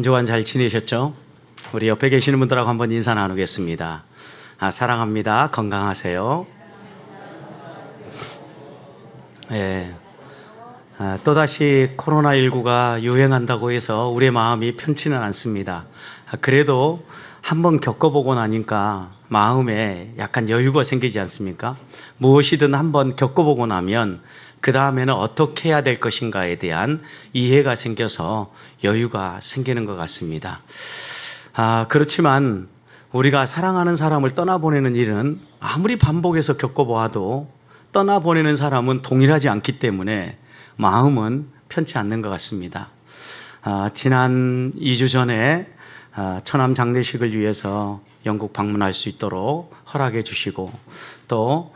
한 주간 잘 지내셨죠? 우리 옆에 계시는 분들하고 한번 인사 나누겠습니다. 사랑합니다. 건강하세요. 예. 또다시 코로나19가 유행한다고 해서 우리의 마음이 편치는 않습니다. 그래도 한번 겪어보고 나니까 마음에 약간 여유가 생기지 않습니까? 무엇이든 한번 겪어보고 나면 그 다음에는 어떻게 해야 될 것인가에 대한 이해가 생겨서 여유가 생기는 것 같습니다. 그렇지만 우리가 사랑하는 사람을 떠나보내는 일은 아무리 반복해서 겪어보아도 떠나보내는 사람은 동일하지 않기 때문에 마음은 편치 않는 것 같습니다. 지난 2주 전에 처남 장례식을 위해서 영국 방문할 수 있도록 허락해 주시고 또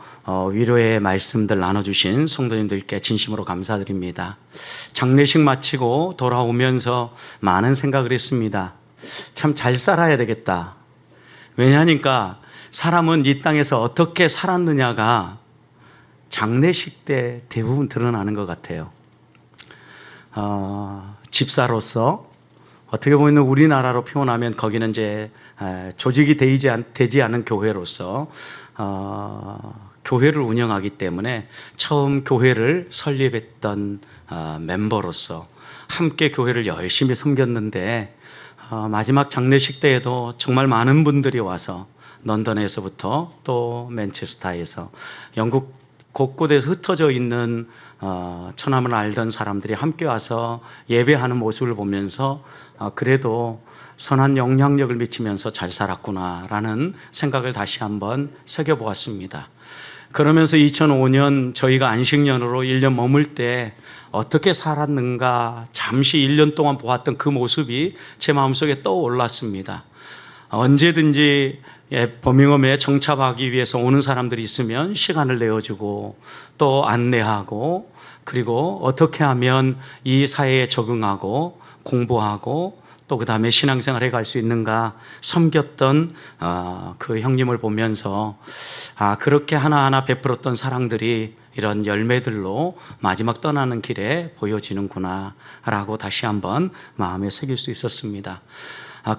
위로의 말씀들 나눠주신 성도님들께 진심으로 감사드립니다. 장례식 마치고 돌아오면서 많은 생각을 했습니다. 참 잘 살아야 되겠다. 왜냐하니까 사람은 이 땅에서 어떻게 살았느냐가 장례식 때 대부분 드러나는 것 같아요. 집사로서 어떻게 보면 우리나라로 표현하면 거기는 이제 조직이 되지 않은 교회로서 교회를 운영하기 때문에 처음 교회를 설립했던 멤버로서 함께 교회를 열심히 섬겼는데 마지막 장례식 때에도 정말 많은 분들이 와서 런던에서부터 또 맨체스터에서 영국 곳곳에서 흩어져 있는 처남을 알던 사람들이 함께 와서 예배하는 모습을 보면서 그래도 선한 영향력을 미치면서 잘 살았구나라는 생각을 다시 한번 새겨보았습니다. 그러면서 2005년 저희가 안식년으로 1년 머물 때 어떻게 살았는가 잠시 1년 동안 보았던 그 모습이 제 마음속에 떠올랐습니다. 언제든지 버밍엄에 정착하기 위해서 오는 사람들이 있으면 시간을 내어주고 또 안내하고 그리고 어떻게 하면 이 사회에 적응하고 공부하고 또 그 다음에 신앙생활에 갈 수 있는가 섬겼던 그 형님을 보면서 그렇게 하나하나 베풀었던 사랑들이 이런 열매들로 마지막 떠나는 길에 보여지는구나 라고 다시 한번 마음에 새길 수 있었습니다.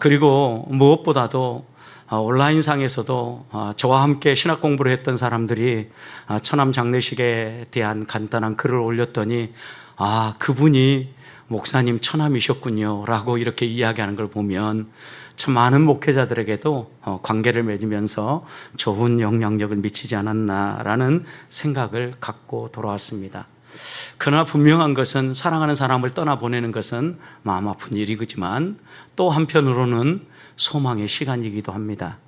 그리고 무엇보다도 온라인상에서도 저와 함께 신학 공부를 했던 사람들이 처남 장례식에 대한 간단한 글을 올렸더니 그분이 목사님 처남이셨군요 라고 이렇게 이야기하는 걸 보면 참 많은 목회자들에게도 관계를 맺으면서 좋은 영향력을 미치지 않았나라는 생각을 갖고 돌아왔습니다. 그러나 분명한 것은 사랑하는 사람을 떠나보내는 것은 마음 아픈 일이지만 또 한편으로는 소망의 시간이기도 합니다.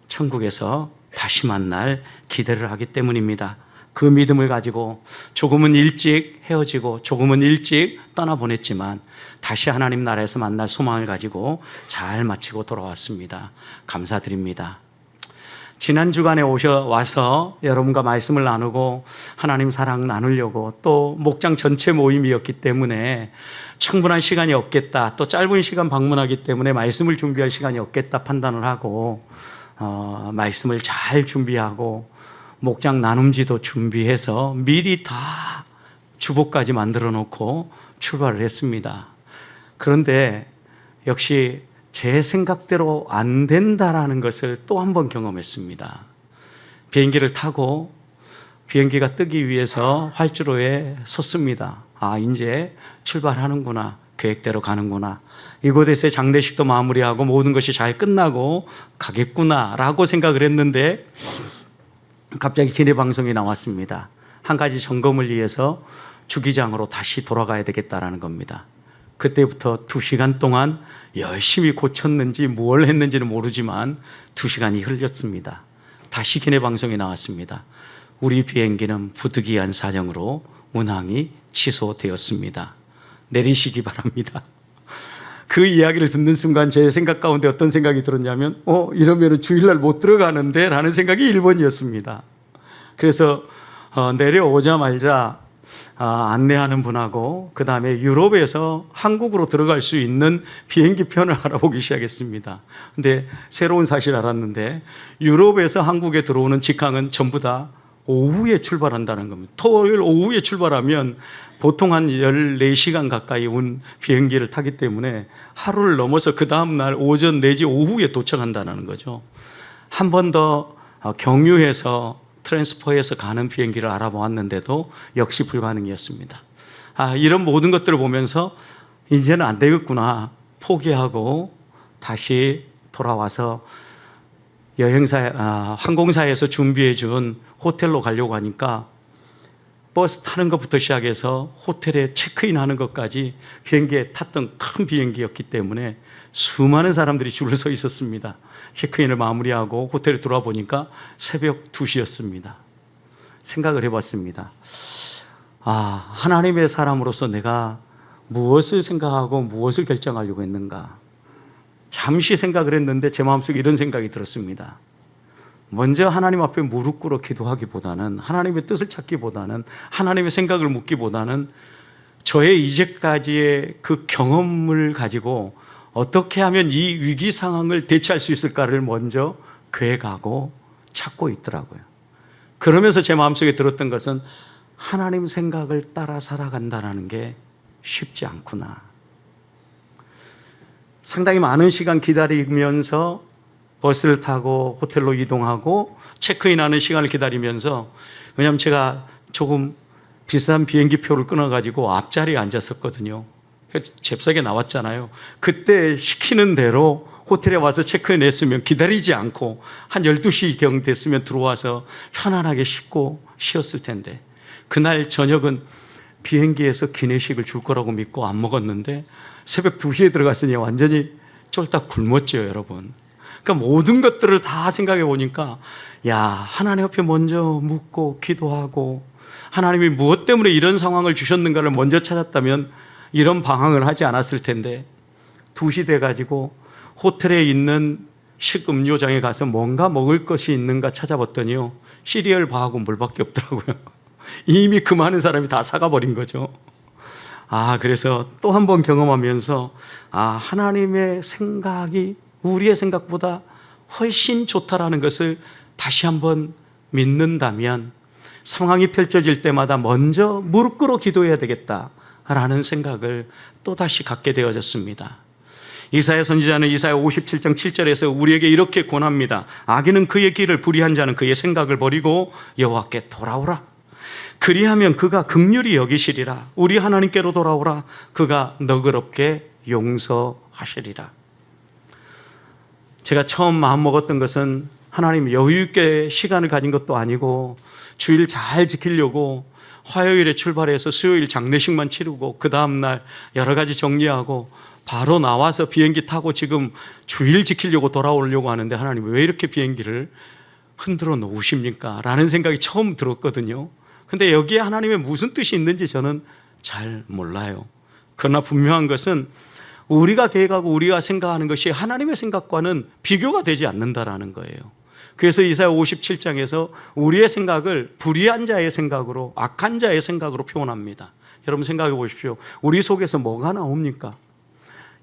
천국에서 다시 만날 기대를 하기 때문입니다. 그 믿음을 가지고 조금은 일찍 헤어지고 조금은 일찍 떠나보냈지만 다시 하나님 나라에서 만날 소망을 가지고 잘 마치고 돌아왔습니다. 감사드립니다. 지난 주간에 와서 여러분과 말씀을 나누고 하나님 사랑 나누려고 또 목장 전체 모임이었기 때문에 충분한 시간이 없겠다, 또 짧은 시간 방문하기 때문에 말씀을 준비할 시간이 없겠다 판단을 하고 말씀을 잘 준비하고 목장 나눔지도 준비해서 미리 다 주보까지 만들어 놓고 출발을 했습니다. 그런데 역시 제 생각대로 안 된다라는 것을 또 한 번 경험했습니다. 비행기를 타고 비행기가 뜨기 위해서 활주로에 섰습니다. 이제 출발하는구나. 계획대로 가는구나. 이곳에서의 장례식도 마무리하고 모든 것이 잘 끝나고 가겠구나 라고 생각을 했는데 갑자기 기내 방송이 나왔습니다. 한 가지 점검을 위해서 주기장으로 다시 돌아가야 되겠다라는 겁니다. 그때부터 2시간 동안 열심히 고쳤는지 뭘 했는지는 모르지만 2시간이 흘렸습니다. 다시 기내 방송이 나왔습니다. 우리 비행기는 부득이한 사정으로 운항이 취소되었습니다. 내리시기 바랍니다. 그 이야기를 듣는 순간 제 생각 가운데 어떤 생각이 들었냐면 이러면 주일날 못 들어가는데 라는 생각이 1번이었습니다. 그래서 내려오자마자 안내하는 분하고 그 다음에 유럽에서 한국으로 들어갈 수 있는 비행기 편을 알아보기 시작했습니다. 근데 새로운 사실 알았는데 유럽에서 한국에 들어오는 직항은 전부 다 오후에 출발한다는 겁니다. 토요일 오후에 출발하면 보통 한 14시간 가까이 온 비행기를 타기 때문에 하루를 넘어서 그 다음날 오전 내지 오후에 도착한다는 거죠. 한 번 더 경유해서 트랜스퍼에서 가는 비행기를 알아보았는데도 역시 불가능이었습니다. 이런 모든 것들을 보면서 이제는 안 되겠구나 포기하고 다시 돌아와서 항공사에서 준비해 준 호텔로 가려고 하니까 버스 타는 것부터 시작해서 호텔에 체크인하는 것까지 비행기에 탔던 큰 비행기였기 때문에 수많은 사람들이 줄을 서 있었습니다. 체크인을 마무리하고 호텔에 들어와 보니까 새벽 2시였습니다. 생각을 해봤습니다. 하나님의 사람으로서 내가 무엇을 생각하고 무엇을 결정하려고 했는가. 잠시 생각을 했는데 제 마음속에 이런 생각이 들었습니다. 먼저 하나님 앞에 무릎 꿇어 기도하기보다는, 하나님의 뜻을 찾기보다는, 하나님의 생각을 묻기보다는 저의 이제까지의 그 경험을 가지고 어떻게 하면 이 위기 상황을 대처할 수 있을까를 먼저 계획하고 찾고 있더라고요. 그러면서 제 마음속에 들었던 것은 하나님 생각을 따라 살아간다는 게 쉽지 않구나. 상당히 많은 시간 기다리면서 버스를 타고 호텔로 이동하고 체크인하는 시간을 기다리면서, 왜냐하면 제가 조금 비싼 비행기 표를 끊어가지고 앞자리에 앉았었거든요. 잽싸게 나왔잖아요. 그때 시키는 대로 호텔에 와서 체크인 했으면 기다리지 않고 한 12시경 됐으면 들어와서 편안하게 씻고 쉬었을 텐데, 그날 저녁은 비행기에서 기내식을 줄 거라고 믿고 안 먹었는데 새벽 2시에 들어갔으니 완전히 쫄딱 굶었죠, 여러분. 그러니까 모든 것들을 다 생각해 보니까 하나님 앞에 먼저 묻고 기도하고 하나님이 무엇 때문에 이런 상황을 주셨는가를 먼저 찾았다면 이런 방황을 하지 않았을 텐데, 2시 돼가지고 호텔에 있는 식음료장에 가서 뭔가 먹을 것이 있는가 찾아봤더니요, 시리얼 바하고 물밖에 없더라고요. 이미 그 많은 사람이 다 사가버린 거죠. 그래서 또 한 번 경험하면서 하나님의 생각이 우리의 생각보다 훨씬 좋다라는 것을 다시 한번 믿는다면 상황이 펼쳐질 때마다 먼저 무릎 꿇어 기도해야 되겠다라는 생각을 또다시 갖게 되어졌습니다. 이사야 선지자는 이사야 57장 7절에서 우리에게 이렇게 권합니다. 악인은 그의 길을, 불의한 자는 그의 생각을 버리고 여호와께 돌아오라. 그리하면 그가 긍휼히 여기시리라. 우리 하나님께로 돌아오라. 그가 너그럽게 용서하시리라. 제가 처음 마음먹었던 것은 하나님 여유 있게 시간을 가진 것도 아니고 주일 잘 지키려고 화요일에 출발해서 수요일 장례식만 치르고 그 다음날 여러 가지 정리하고 바로 나와서 비행기 타고 지금 주일 지키려고 돌아오려고 하는데 하나님 왜 이렇게 비행기를 흔들어 놓으십니까? 라는 생각이 처음 들었거든요. 근데 여기에 하나님의 무슨 뜻이 있는지 저는 잘 몰라요. 그러나 분명한 것은 우리가 계획하고 우리가 생각하는 것이 하나님의 생각과는 비교가 되지 않는다라는 거예요. 그래서 이사야 57장에서 우리의 생각을 불의한 자의 생각으로, 악한 자의 생각으로 표현합니다. 여러분 생각해 보십시오. 우리 속에서 뭐가 나옵니까?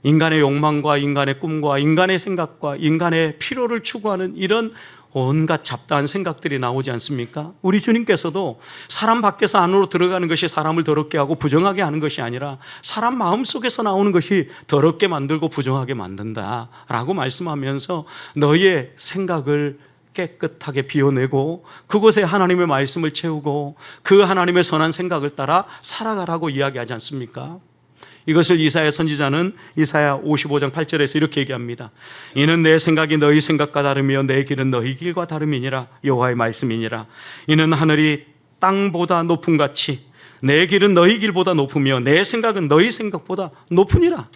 인간의 욕망과 인간의 꿈과 인간의 생각과 인간의 필요를 추구하는 이런 온갖 잡다한 생각들이 나오지 않습니까? 우리 주님께서도 사람 밖에서 안으로 들어가는 것이 사람을 더럽게 하고 부정하게 하는 것이 아니라 사람 마음속에서 나오는 것이 더럽게 만들고 부정하게 만든다라고 말씀하면서 너희의 생각을 깨끗하게 비워내고 그곳에 하나님의 말씀을 채우고 그 하나님의 선한 생각을 따라 살아가라고 이야기하지 않습니까? 이것을 이사야 선지자는 이사야 55장 8절에서 이렇게 얘기합니다. 이는 내 생각이 너희 생각과 다르며 내 길은 너희 길과 다름이니라. 여호와의 말씀이니라. 이는 하늘이 땅보다 높음 같이 내 길은 너희 길보다 높으며 내 생각은 너희 생각보다 높으니라.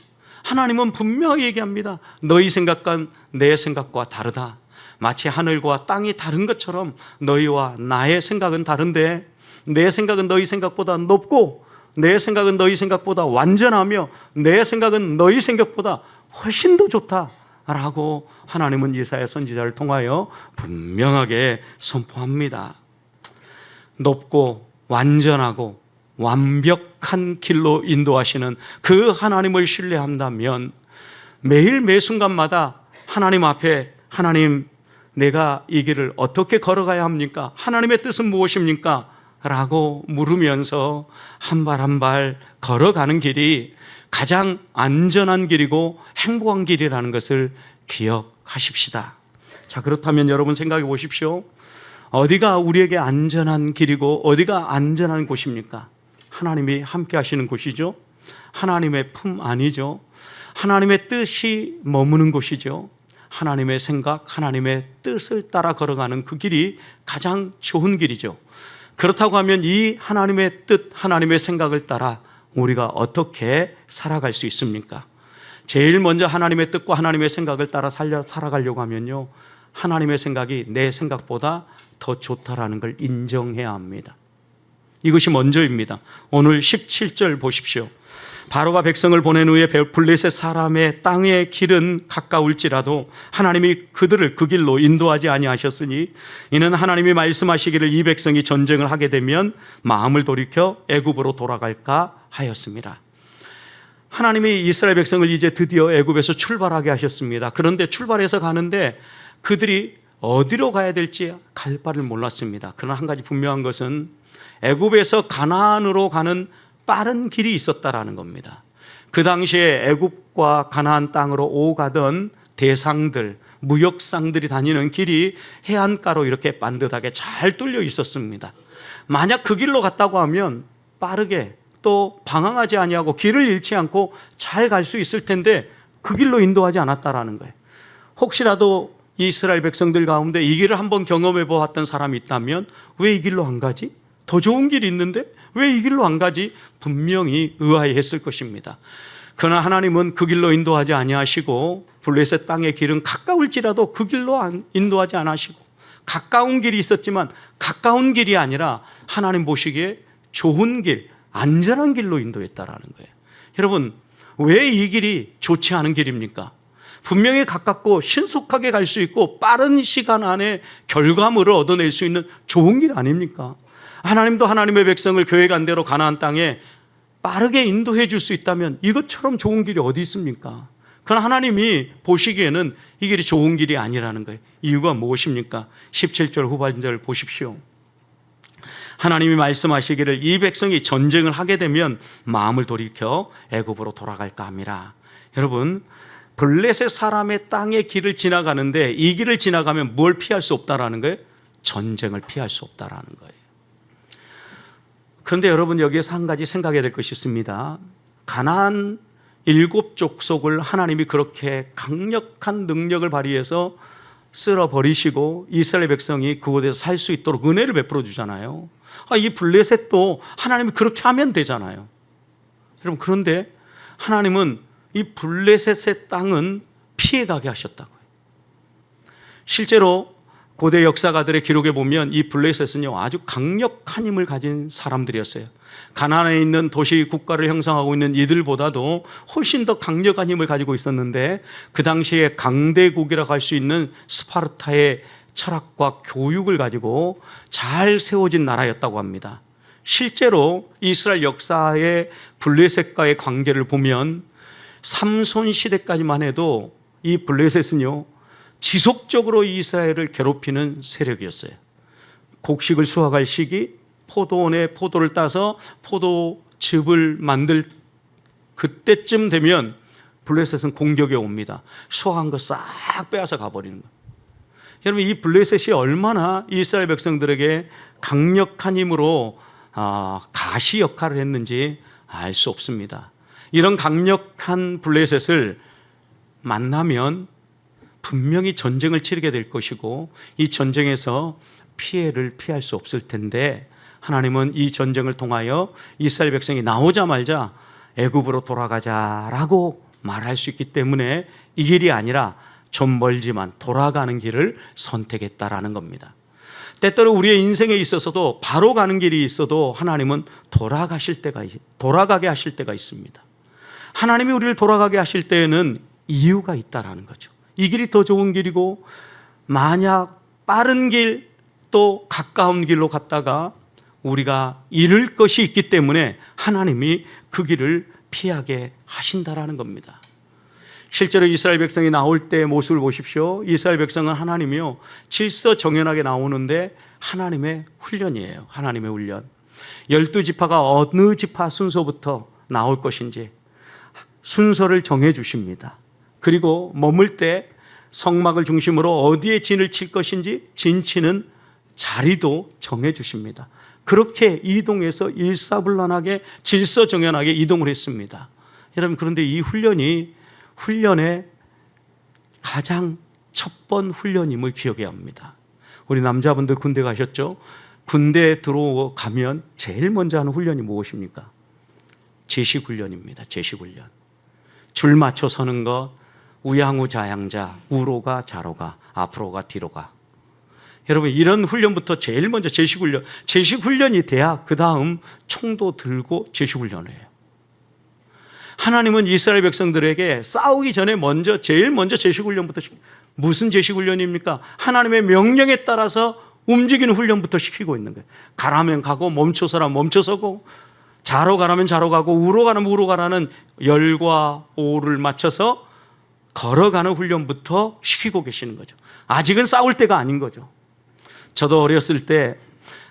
하나님은 분명히 얘기합니다. 너희 생각과 내 생각과 다르다. 마치 하늘과 땅이 다른 것처럼 너희와 나의 생각은 다른데 내 생각은 너희 생각보다 높고 내 생각은 너희 생각보다 완전하며 내 생각은 너희 생각보다 훨씬 더 좋다라고 하나님은 이사야 선지자를 통하여 분명하게 선포합니다. 높고 완전하고 완벽한 길로 인도하시는 그 하나님을 신뢰한다면 매일 매 순간마다 하나님 앞에 하나님 내가 이 길을 어떻게 걸어가야 합니까? 하나님의 뜻은 무엇입니까? 라고 물으면서 한 발 한 발 걸어가는 길이 가장 안전한 길이고 행복한 길이라는 것을 기억하십시다. 자, 그렇다면 여러분 생각해 보십시오. 어디가 우리에게 안전한 길이고 어디가 안전한 곳입니까? 하나님이 함께 하시는 곳이죠. 하나님의 품 안이죠. 하나님의 뜻이 머무는 곳이죠. 하나님의 생각, 하나님의 뜻을 따라 걸어가는 그 길이 가장 좋은 길이죠. 그렇다고 하면 이 하나님의 뜻, 하나님의 생각을 따라 우리가 어떻게 살아갈 수 있습니까? 제일 먼저 하나님의 뜻과 하나님의 생각을 따라 살아가려고 하면요, 하나님의 생각이 내 생각보다 더 좋다라는 걸 인정해야 합니다. 이것이 먼저입니다. 오늘 17절 보십시오. 바로가 백성을 보낸 후에 블레셋 사람의 땅의 길은 가까울지라도 하나님이 그들을 그 길로 인도하지 아니하셨으니 이는 하나님이 말씀하시기를 이 백성이 전쟁을 하게 되면 마음을 돌이켜 애굽으로 돌아갈까 하였습니다. 하나님이 이스라엘 백성을 이제 드디어 애굽에서 출발하게 하셨습니다. 그런데 출발해서 가는데 그들이 어디로 가야 될지 갈 바를 몰랐습니다. 그러나 한 가지 분명한 것은 애굽에서 가나안으로 가는 빠른 길이 있었다라는 겁니다. 그 당시에 애굽과 가나안 땅으로 오가던 대상들, 무역상들이 다니는 길이 해안가로 이렇게 반듯하게 잘 뚫려 있었습니다. 만약 그 길로 갔다고 하면 빠르게 또 방황하지 아니하고 길을 잃지 않고 잘 갈 수 있을 텐데 그 길로 인도하지 않았다라는 거예요. 혹시라도 이스라엘 백성들 가운데 이 길을 한번 경험해 보았던 사람이 있다면 왜 이 길로 안 가지? 더 좋은 길이 있는데 왜 이 길로 안 가지? 분명히 의아해했을 것입니다. 그러나 하나님은 그 길로 인도하지 아니하시고 블레셋 땅의 길은 가까울지라도 그 길로 인도하지 않으시고 가까운 길이 있었지만 가까운 길이 아니라 하나님 보시기에 좋은 길, 안전한 길로 인도했다라는 거예요. 여러분, 왜 이 길이 좋지 않은 길입니까? 분명히 가깝고 신속하게 갈 수 있고 빠른 시간 안에 결과물을 얻어낼 수 있는 좋은 길 아닙니까? 하나님도 하나님의 백성을 계획한 대로 가나안 땅에 빠르게 인도해 줄 수 있다면 이것처럼 좋은 길이 어디 있습니까? 그러나 하나님이 보시기에는 이 길이 좋은 길이 아니라는 거예요. 이유가 무엇입니까? 17절 후반절 보십시오. 하나님이 말씀하시기를 이 백성이 전쟁을 하게 되면 마음을 돌이켜 애굽으로 돌아갈까 함이라. 여러분, 블레셋 사람의 땅의 길을 지나가는데 이 길을 지나가면 뭘 피할 수 없다라는 거예요? 전쟁을 피할 수 없다라는 거예요. 그런데 여러분, 여기에서 한 가지 생각해야 될 것이 있습니다. 가나안 7족속을 하나님이 그렇게 강력한 능력을 발휘해서 쓸어버리시고 이스라엘 백성이 그곳에서 살 수 있도록 은혜를 베풀어 주잖아요. 이 블레셋도 하나님이 그렇게 하면 되잖아요. 여러분, 그런데 하나님은 이 블레셋의 땅은 피해가게 하셨다고요. 실제로 고대 역사가들의 기록에 보면 이 블레셋은요, 아주 강력한 힘을 가진 사람들이었어요. 가나안에 있는 도시 국가를 형성하고 있는 이들보다도 훨씬 더 강력한 힘을 가지고 있었는데 그 당시에 강대국이라고 할 수 있는 스파르타의 철학과 교육을 가지고 잘 세워진 나라였다고 합니다. 실제로 이스라엘 역사의 블레셋과의 관계를 보면 삼손 시대까지만 해도 이 블레셋은요, 지속적으로 이스라엘을 괴롭히는 세력이었어요. 곡식을 수확할 시기, 포도원에 포도를 따서 포도즙을 만들 그때쯤 되면 블레셋은 공격에 옵니다. 수확한 거 싹 빼앗아 가버리는 거예요. 여러분, 이 블레셋이 얼마나 이스라엘 백성들에게 강력한 힘으로 가시 역할을 했는지 알 수 없습니다. 이런 강력한 블레셋을 만나면 분명히 전쟁을 치르게 될 것이고 이 전쟁에서 피해를 피할 수 없을 텐데 하나님은 이 전쟁을 통하여 이스라엘 백성이 나오자마자 애굽으로 돌아가자라고 말할 수 있기 때문에 이 길이 아니라 좀 멀지만 돌아가는 길을 선택했다라는 겁니다. 때때로 우리의 인생에 있어서도 바로 가는 길이 있어도 하나님은 돌아가게 하실 때가 있습니다. 하나님이 우리를 돌아가게 하실 때에는 이유가 있다라는 거죠. 이 길이 더 좋은 길이고 만약 빠른 길 또 가까운 길로 갔다가 우리가 잃을 것이 있기 때문에 하나님이 그 길을 피하게 하신다라는 겁니다. 실제로 이스라엘 백성이 나올 때의 모습을 보십시오. 이스라엘 백성은 하나님이요 질서정연하게 나오는데 하나님의 훈련이에요. 하나님의 훈련. 12지파가 어느 지파 순서부터 나올 것인지 순서를 정해 주십니다. 그리고 머물 때 성막을 중심으로 어디에 진을 칠 것인지 진치는 자리도 정해 주십니다. 그렇게 이동해서 일사불란하게 질서정연하게 이동을 했습니다. 여러분, 그런데 이 훈련의 가장 첫 번 훈련임을 기억해야 합니다. 우리 남자분들 군대 가셨죠? 군대에 들어가면 제일 먼저 하는 훈련이 무엇입니까? 제식훈련입니다. 제식훈련. 줄 맞춰 서는 것, 우양우자양자, 우로가 좌로가, 앞으로가 뒤로가. 여러분, 이런 훈련부터 제일 먼저 제식훈련. 제식훈련이 돼야 그 다음 총도 들고 제식훈련을 해요. 하나님은 이스라엘 백성들에게 싸우기 전에 제일 먼저 제식훈련부터 무슨 제식훈련입니까? 하나님의 명령에 따라서 움직이는 훈련부터 시키고 있는 거예요. 가라면 가고 멈춰서라 멈춰서고 좌로 가라면 좌로 가고 우로 가라면 우로 가라는 열과 오를 맞춰서 걸어가는 훈련부터 시키고 계시는 거죠. 아직은 싸울 때가 아닌 거죠. 저도 어렸을 때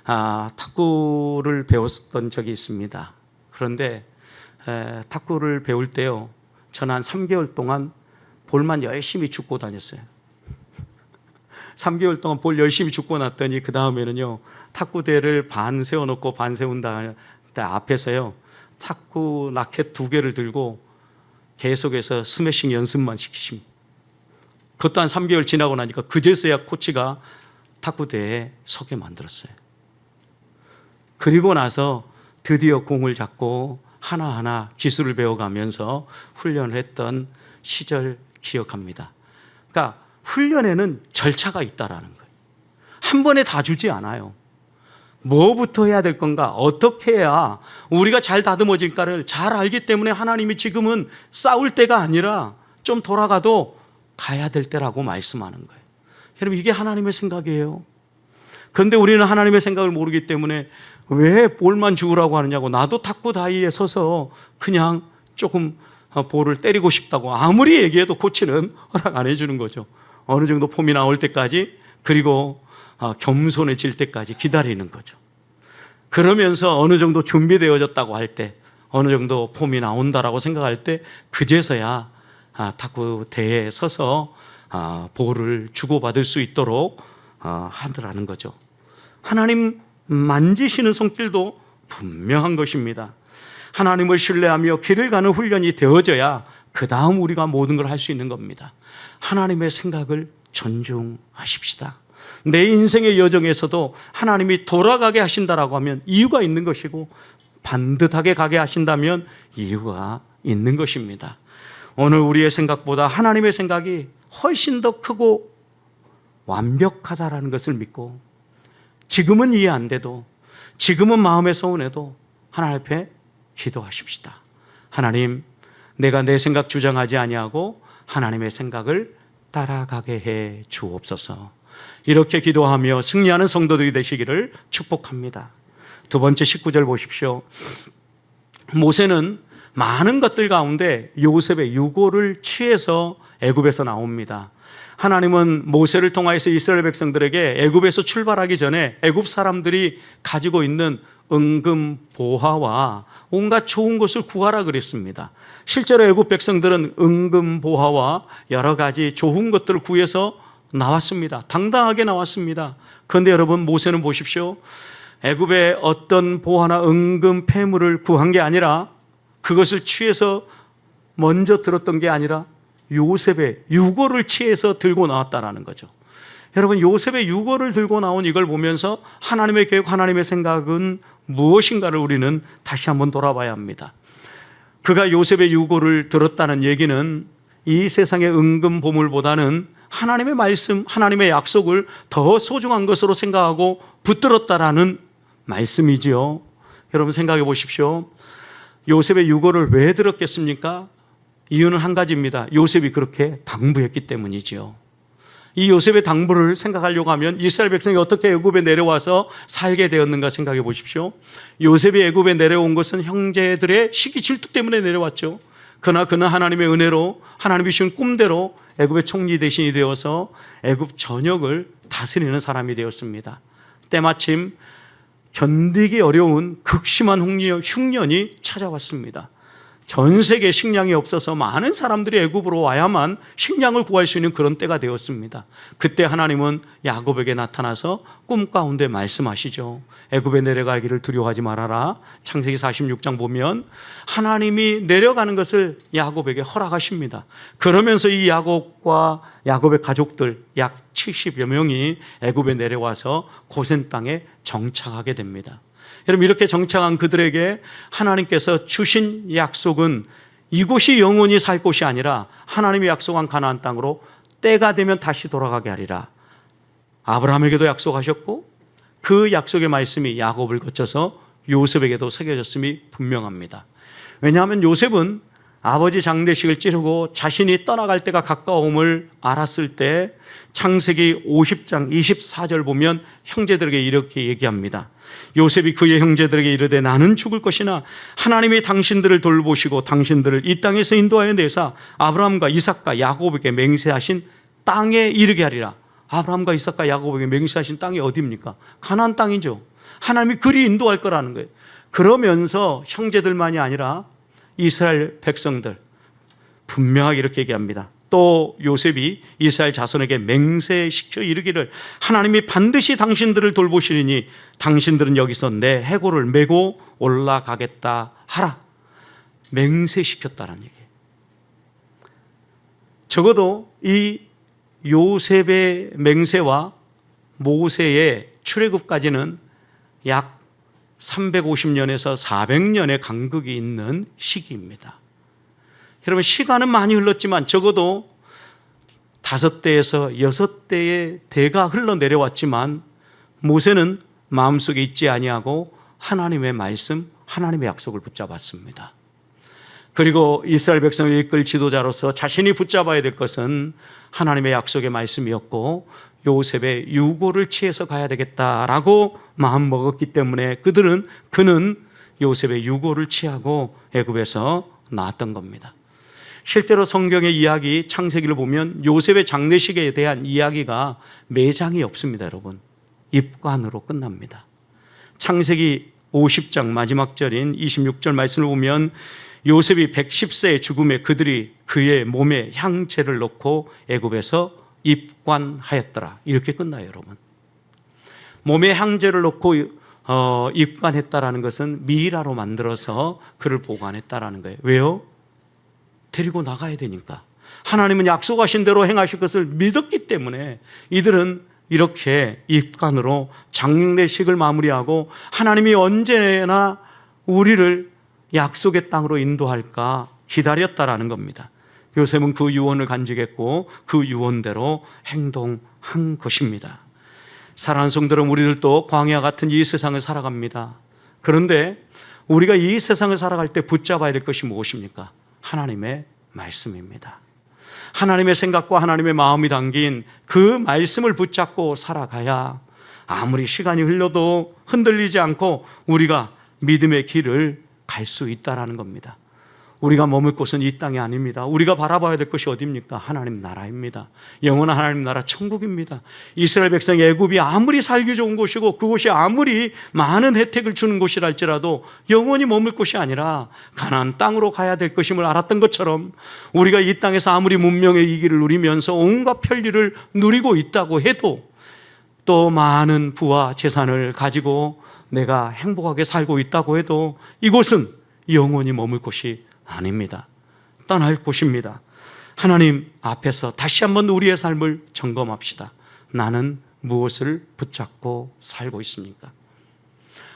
탁구를 배웠던 적이 있습니다. 그런데 탁구를 배울 때요, 저는 한 3개월 동안 볼만 열심히 줍고 다녔어요. 3개월 동안 볼 열심히 줍고 났더니 그 다음에는요, 탁구대를 반 세워놓고 반 세운 다음에 앞에서요, 탁구 라켓 2개를 들고 계속해서 스매싱 연습만 시키십니다. 그것도 한 3개월 지나고 나니까 그제서야 코치가 탁구대에 서게 만들었어요. 그리고 나서 드디어 공을 잡고 하나하나 기술을 배워가면서 훈련을 했던 시절 기억합니다. 그러니까 훈련에는 절차가 있다라는 거예요. 한 번에 다 주지 않아요. 뭐부터 해야 될 건가? 어떻게 해야 우리가 잘 다듬어질까를 잘 알기 때문에 하나님이 지금은 싸울 때가 아니라 좀 돌아가도 가야 될 때라고 말씀하는 거예요. 여러분, 이게 하나님의 생각이에요. 그런데 우리는 하나님의 생각을 모르기 때문에 왜 볼만 주우라고 하느냐고, 나도 탁구 다이에 서서 그냥 조금 볼을 때리고 싶다고 아무리 얘기해도 코치는 허락 안 해주는 거죠. 어느 정도 폼이 나올 때까지, 그리고 겸손해질 때까지 기다리는 거죠. 그러면서 어느 정도 준비되어졌다고 할 때, 어느 정도 폼이 나온다라고 생각할 때 그제서야 탁구 대회에 서서 볼을 주고받을 수 있도록 하더라는 거죠. 하나님 만지시는 손길도 분명한 것입니다. 하나님을 신뢰하며 길을 가는 훈련이 되어져야 그 다음 우리가 모든 걸 할 수 있는 겁니다. 하나님의 생각을 존중하십시다. 내 인생의 여정에서도 하나님이 돌아가게 하신다라고 하면 이유가 있는 것이고, 반듯하게 가게 하신다면 이유가 있는 것입니다. 오늘 우리의 생각보다 하나님의 생각이 훨씬 더 크고 완벽하다라는 것을 믿고, 지금은 이해 안 돼도, 지금은 마음에 서운해도 하나님 앞에 기도하십시다. 하나님, 내가 내 생각 주장하지 아니하고 하나님의 생각을 따라가게 해 주옵소서. 이렇게 기도하며 승리하는 성도들이 되시기를 축복합니다. 두 번째 19절 보십시오. 모세는 많은 것들 가운데 요셉의 유고를 취해서 애굽에서 나옵니다. 하나님은 모세를 통하여서 이스라엘 백성들에게 애굽에서 출발하기 전에 애굽 사람들이 가지고 있는 은금 보화와 온갖 좋은 것을 구하라 그랬습니다. 실제로 애굽 백성들은 은금 보화와 여러 가지 좋은 것들을 구해서 나왔습니다. 당당하게 나왔습니다. 그런데 여러분, 모세는 보십시오. 애굽의 어떤 보화나 은금 폐물을 구한 게 아니라, 그것을 취해서 먼저 들었던 게 아니라 요셉의 유고를 취해서 들고 나왔다라는 거죠. 여러분, 요셉의 유고를 들고 나온 이걸 보면서 하나님의 계획, 하나님의 생각은 무엇인가를 우리는 다시 한번 돌아봐야 합니다. 그가 요셉의 유고를 들었다는 얘기는 이 세상의 은금 보물보다는 하나님의 말씀, 하나님의 약속을 더 소중한 것으로 생각하고 붙들었다라는 말씀이지요. 여러분, 생각해 보십시오. 요셉의 유고를 왜 들었겠습니까? 이유는 한 가지입니다. 요셉이 그렇게 당부했기 때문이지요. 이 요셉의 당부를 생각하려고 하면 이스라엘 백성이 어떻게 애굽에 내려와서 살게 되었는가 생각해 보십시오. 요셉이 애굽에 내려온 것은 형제들의 시기 질투 때문에 내려왔죠. 그러나 그는 하나님의 은혜로 하나님이 주신 꿈대로 애굽의 총리 대신이 되어서 애굽 전역을 다스리는 사람이 되었습니다. 때마침 견디기 어려운 극심한 흉년이 찾아왔습니다. 전 세계에 식량이 없어서 많은 사람들이 애굽으로 와야만 식량을 구할 수 있는 그런 때가 되었습니다. 그때 하나님은 야곱에게 나타나서 꿈 가운데 말씀하시죠. 애굽에 내려가기를 두려워하지 말아라. 창세기 46장 보면 하나님이 내려가는 것을 야곱에게 허락하십니다. 그러면서 이 야곱과 야곱의 가족들 약 70여 명이 애굽에 내려와서 고센 땅에 정착하게 됩니다. 여러분, 이렇게 정착한 그들에게 하나님께서 주신 약속은 이곳이 영원히 살 곳이 아니라 하나님이 약속한 가나안 땅으로 때가 되면 다시 돌아가게 하리라. 아브라함에게도 약속하셨고 그 약속의 말씀이 야곱을 거쳐서 요셉에게도 새겨졌음이 분명합니다. 왜냐하면 요셉은 아버지 장례식을 치르고 자신이 떠나갈 때가 가까움을 알았을 때 창세기 50장 24절 보면 형제들에게 이렇게 얘기합니다. 요셉이 그의 형제들에게 이르되 나는 죽을 것이나 하나님이 당신들을 돌보시고 당신들을 이 땅에서 인도하여 내사 아브라함과 이삭과 야곱에게 맹세하신 땅에 이르게 하리라. 아브라함과 이삭과 야곱에게 맹세하신 땅이 어디입니까? 가나안 땅이죠. 하나님이 그리 인도할 거라는 거예요. 그러면서 형제들만이 아니라 이스라엘 백성들 분명하게 이렇게 얘기합니다. 또 요셉이 이스라엘 자손에게 맹세시켜 이르기를 하나님이 반드시 당신들을 돌보시리니 당신들은 여기서 내 해골을 메고 올라가겠다 하라. 맹세시켰다는 얘기예요. 적어도 이 요셉의 맹세와 모세의 출애굽까지는 약 350년에서 400년의 간극이 있는 시기입니다. 여러분, 시간은 많이 흘렀지만 적어도 5대에서 6대의 대가 흘러내려왔지만 모세는 마음속에 잊지 아니하고 하나님의 말씀, 하나님의 약속을 붙잡았습니다. 그리고 이스라엘 백성을 이끌 지도자로서 자신이 붙잡아야 될 것은 하나님의 약속의 말씀이었고 요셉의 유고를 취해서 가야 되겠다라고 마음먹었기 때문에 그는 요셉의 유고를 취하고 애굽에서 나왔던 겁니다. 실제로 성경의 이야기 창세기를 보면 요셉의 장례식에 대한 이야기가 매장이 없습니다. 여러분, 입관으로 끝납니다. 창세기 50장 마지막 절인 26절 말씀을 보면 요셉이 110세의 죽음에 그들이 그의 몸에 향채를 넣고 애굽에서 입관하였더라. 이렇게 끝나요. 여러분, 몸에 향제를 넣고 입관했다라는 것은 미이라로 만들어서 그를 보관했다라는 거예요. 왜요? 데리고 나가야 되니까. 하나님은 약속하신 대로 행하실 것을 믿었기 때문에 이들은 이렇게 입관으로 장례식을 마무리하고 하나님이 언제나 우리를 약속의 땅으로 인도할까 기다렸다라는 겁니다. 요셉은 그 유언을 간직했고 그 유언대로 행동한 것입니다. 사랑하는 성도들, 우리들도 광야 같은 이 세상을 살아갑니다. 그런데 우리가 이 세상을 살아갈 때 붙잡아야 될 것이 무엇입니까? 하나님의 말씀입니다. 하나님의 생각과 하나님의 마음이 담긴 그 말씀을 붙잡고 살아가야 아무리 시간이 흘러도 흔들리지 않고 우리가 믿음의 길을 갈 수 있다는 겁니다. 우리가 머물 곳은 이 땅이 아닙니다. 우리가 바라봐야 될 것이 어디입니까? 하나님 나라입니다. 영원한 하나님 나라 천국입니다. 이스라엘 백성의 애굽이 아무리 살기 좋은 곳이고 그곳이 아무리 많은 혜택을 주는 곳이랄지라도 영원히 머물 곳이 아니라 가나안 땅으로 가야 될 것임을 알았던 것처럼 우리가 이 땅에서 아무리 문명의 이기를 누리면서 온갖 편리를 누리고 있다고 해도 또 많은 부와 재산을 가지고 내가 행복하게 살고 있다고 해도 이곳은 영원히 머물 곳이 아닙니다. 떠날 곳입니다. 하나님 앞에서 다시 한번 우리의 삶을 점검합시다. 나는 무엇을 붙잡고 살고 있습니까?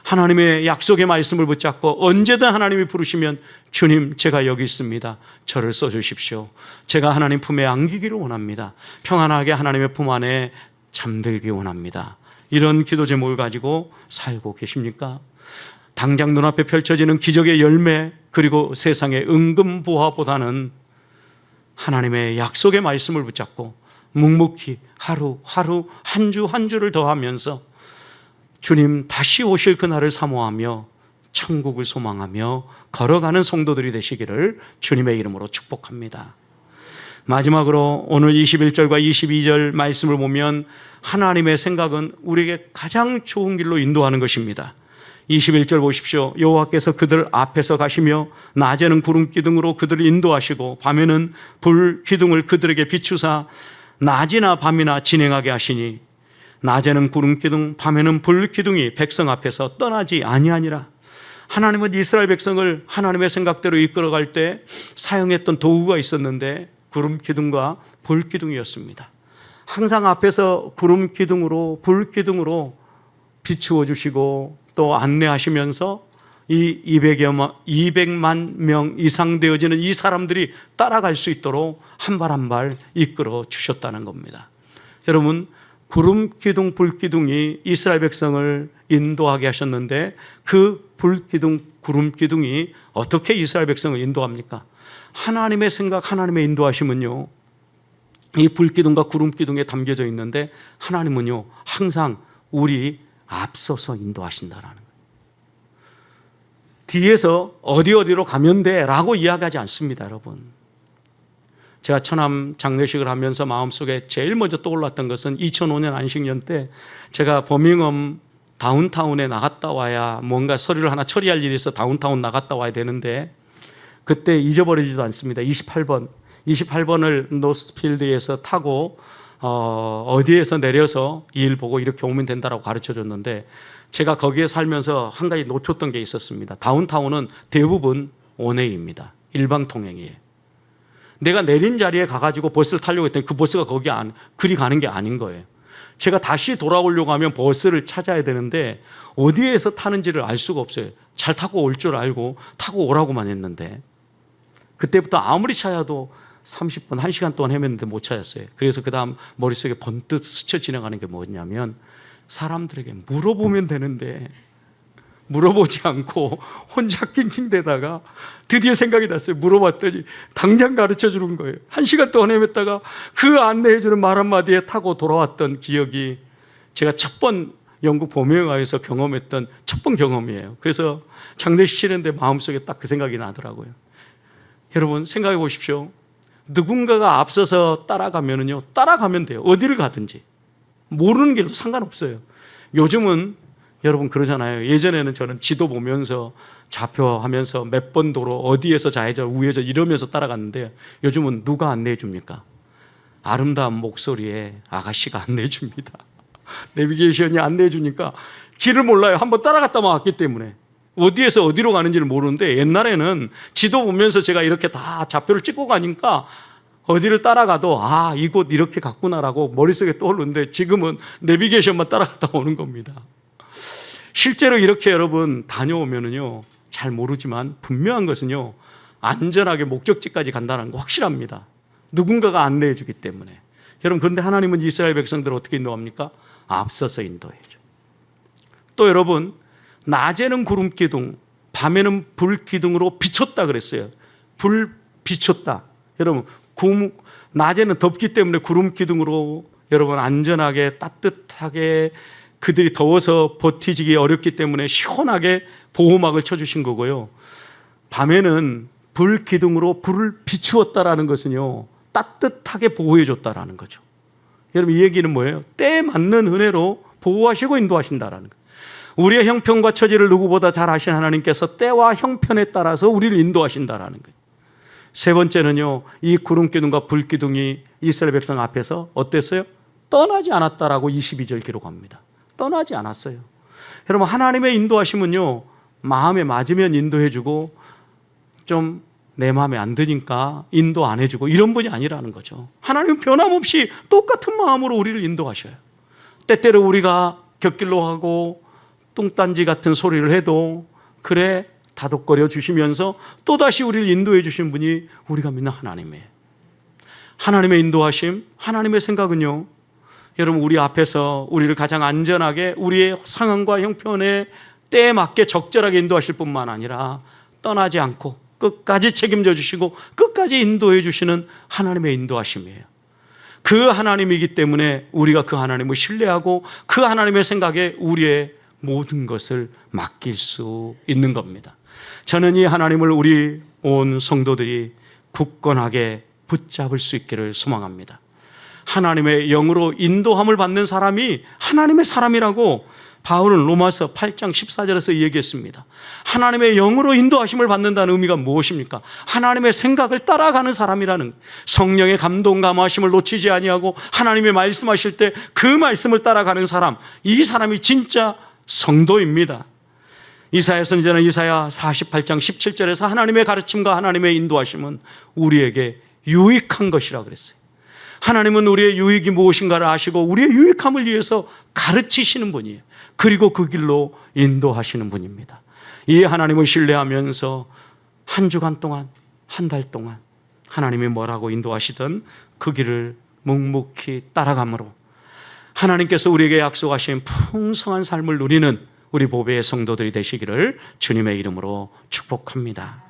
하나님의 약속의 말씀을 붙잡고 언제든 하나님이 부르시면 주님, 제가 여기 있습니다. 저를 써주십시오. 제가 하나님 품에 안기기를 원합니다. 평안하게 하나님의 품 안에 잠들기 원합니다. 이런 기도 제목을 가지고 살고 계십니까? 당장 눈앞에 펼쳐지는 기적의 열매 그리고 세상의 은금부화보다는 하나님의 약속의 말씀을 붙잡고 묵묵히 하루하루 한 주 한 주를 더하면서 주님 다시 오실 그날을 사모하며 천국을 소망하며 걸어가는 성도들이 되시기를 주님의 이름으로 축복합니다. 마지막으로 오늘 21절과 22절 말씀을 보면 하나님의 생각은 우리에게 가장 좋은 길로 인도하는 것입니다. 21절 보십시오. 여호와께서 그들 앞에서 가시며 낮에는 구름 기둥으로 그들을 인도하시고 밤에는 불 기둥을 그들에게 비추사 낮이나 밤이나 진행하게 하시니 낮에는 구름 기둥 밤에는 불 기둥이 백성 앞에서 떠나지 아니하니라. 하나님은 이스라엘 백성을 하나님의 생각대로 이끌어갈 때 사용했던 도구가 있었는데 구름 기둥과 불 기둥이었습니다. 항상 앞에서 구름 기둥으로 불 기둥으로 비추어 주시고 또 안내하시면서 이 200만 명 이상 되어지는 이 사람들이 따라갈 수 있도록 한 발 한 발 이끌어 주셨다는 겁니다. 여러분, 구름 기둥, 불 기둥이 이스라엘 백성을 인도하게 하셨는데 그 불 기둥, 구름 기둥이 어떻게 이스라엘 백성을 인도합니까? 하나님의 생각, 하나님의 인도하심은요, 이 불 기둥과 구름 기둥에 담겨져 있는데 하나님은요 항상 우리 앞서서 인도하신다라는 거예요. 뒤에서 어디로 가면 돼 라고 이야기하지 않습니다. 여러분, 제가 처남 장례식을 하면서 마음속에 제일 먼저 떠올랐던 것은 2005년 안식년 때 제가 버밍엄 다운타운에 나갔다 와야 뭔가 서류를 하나 처리할 일이 있어 다운타운 나갔다 와야 되는데 그때 잊어버리지도 않습니다. 28번을 노스필드에서 타고 어디에서 내려서 이 일 보고 이렇게 오면 된다라고 가르쳐 줬는데 제가 거기에 살면서 한 가지 놓쳤던 게 있었습니다. 다운타운은 대부분 원웨이입니다. 일방통행이에요. 내가 내린 자리에 가가지고 버스를 타려고 했더니 그 버스가 그리 가는 게 아닌 거예요. 제가 다시 돌아오려고 하면 버스를 찾아야 되는데 어디에서 타는지를 알 수가 없어요. 잘 타고 올 줄 알고 타고 오라고만 했는데 그때부터 아무리 찾아도 30분, 1시간 동안 헤맸는데 못 찾았어요. 그래서 그 다음 머릿속에 번뜩 스쳐 지나가는 게 뭐냐면 사람들에게 물어보면 되는데 물어보지 않고 혼자 낑낑대다가 드디어 생각이 났어요. 물어봤더니 당장 가르쳐 주는 거예요. 1시간 동안 헤맸다가 그 안내해 주는 말 한마디에 타고 돌아왔던 기억이 제가 첫 번 영국 범여행에서 경험했던 첫 번 경험이에요. 그래서 장례식 치는데 마음속에 딱 그 생각이 나더라고요. 여러분 생각해 보십시오. 누군가가 앞서서 따라가면 돼요. 어디를 가든지. 모르는 길도 상관없어요. 요즘은 여러분 그러잖아요. 예전에는 저는 지도 보면서 좌표하면서 몇 번 도로 어디에서 좌회전 우회전 이러면서 따라갔는데 요즘은 누가 안내해 줍니까? 아름다운 목소리에 아가씨가 안내해 줍니다. 내비게이션이 안내해 주니까 길을 몰라요. 한번 따라갔다만 왔기 때문에. 어디에서 어디로 가는지를 모르는데 옛날에는 지도 보면서 제가 이렇게 다 좌표를 찍고 가니까 어디를 따라가도 이곳 이렇게 갔구나라고 머릿속에 떠오르는데 지금은 내비게이션만 따라갔다 오는 겁니다. 실제로 이렇게 여러분 다녀오면은요 잘 모르지만 분명한 것은요 안전하게 목적지까지 간다는 거 확실합니다. 누군가가 안내해 주기 때문에. 여러분 그런데 하나님은 이스라엘 백성들을 어떻게 인도합니까? 앞서서 인도해줘. 또 여러분 낮에는 구름 기둥, 밤에는 불 기둥으로 비췄다 그랬어요. 불 비췄다. 여러분, 낮에는 덥기 때문에 구름 기둥으로 여러분 안전하게 따뜻하게 그들이 더워서 버티기 어렵기 때문에 시원하게 보호막을 쳐주신 거고요. 밤에는 불 기둥으로 불을 비추었다라는 것은요, 따뜻하게 보호해줬다라는 거죠. 여러분, 이 얘기는 뭐예요? 때에 맞는 은혜로 보호하시고 인도하신다라는 거예요. 우리의 형편과 처지를 누구보다 잘 아신 하나님께서 때와 형편에 따라서 우리를 인도하신다라는 거예요. 세 번째는요, 이 구름 기둥과 불 기둥이 이스라엘 백성 앞에서 어땠어요? 떠나지 않았다라고 22절 기록합니다. 떠나지 않았어요. 여러분, 하나님의 인도하심은요, 마음에 맞으면 인도해주고 좀 내 마음에 안 드니까 인도 안 해주고 이런 분이 아니라는 거죠. 하나님은 변함없이 똑같은 마음으로 우리를 인도하셔요. 때때로 우리가 곁길로 하고 뚱딴지 같은 소리를 해도 그래 다독거려 주시면서 또다시 우리를 인도해 주신 분이 우리가 믿는 하나님이에요. 하나님의 인도하심, 하나님의 생각은요, 여러분 우리 앞에서 우리를 가장 안전하게 우리의 상황과 형편에 때에 맞게 적절하게 인도하실 뿐만 아니라 떠나지 않고 끝까지 책임져 주시고 끝까지 인도해 주시는 하나님의 인도하심이에요. 그 하나님이기 때문에 우리가 그 하나님을 신뢰하고 그 하나님의 생각에 우리의 모든 것을 맡길 수 있는 겁니다. 저는 이 하나님을 우리 온 성도들이 굳건하게 붙잡을 수 있기를 소망합니다. 하나님의 영으로 인도함을 받는 사람이 하나님의 사람이라고 바울은 로마서 8장 14절에서 얘기했습니다. 하나님의 영으로 인도하심을 받는다는 의미가 무엇입니까? 하나님의 생각을 따라가는 사람이라는, 성령의 감동 감화심을 놓치지 아니하고 하나님의 말씀하실 때 그 말씀을 따라가는 사람, 이 사람이 진짜 성도입니다. 이사야 선지자는 이사야 48장 17절에서 하나님의 가르침과 하나님의 인도하심은 우리에게 유익한 것이라 그랬어요. 하나님은 우리의 유익이 무엇인가를 아시고 우리의 유익함을 위해서 가르치시는 분이에요. 그리고 그 길로 인도하시는 분입니다. 이 하나님을 신뢰하면서 한 주간 동안, 한 달 동안 하나님이 뭐라고 인도하시든 그 길을 묵묵히 따라감으로 하나님께서 우리에게 약속하신 풍성한 삶을 누리는 우리 보배의 성도들이 되시기를 주님의 이름으로 축복합니다.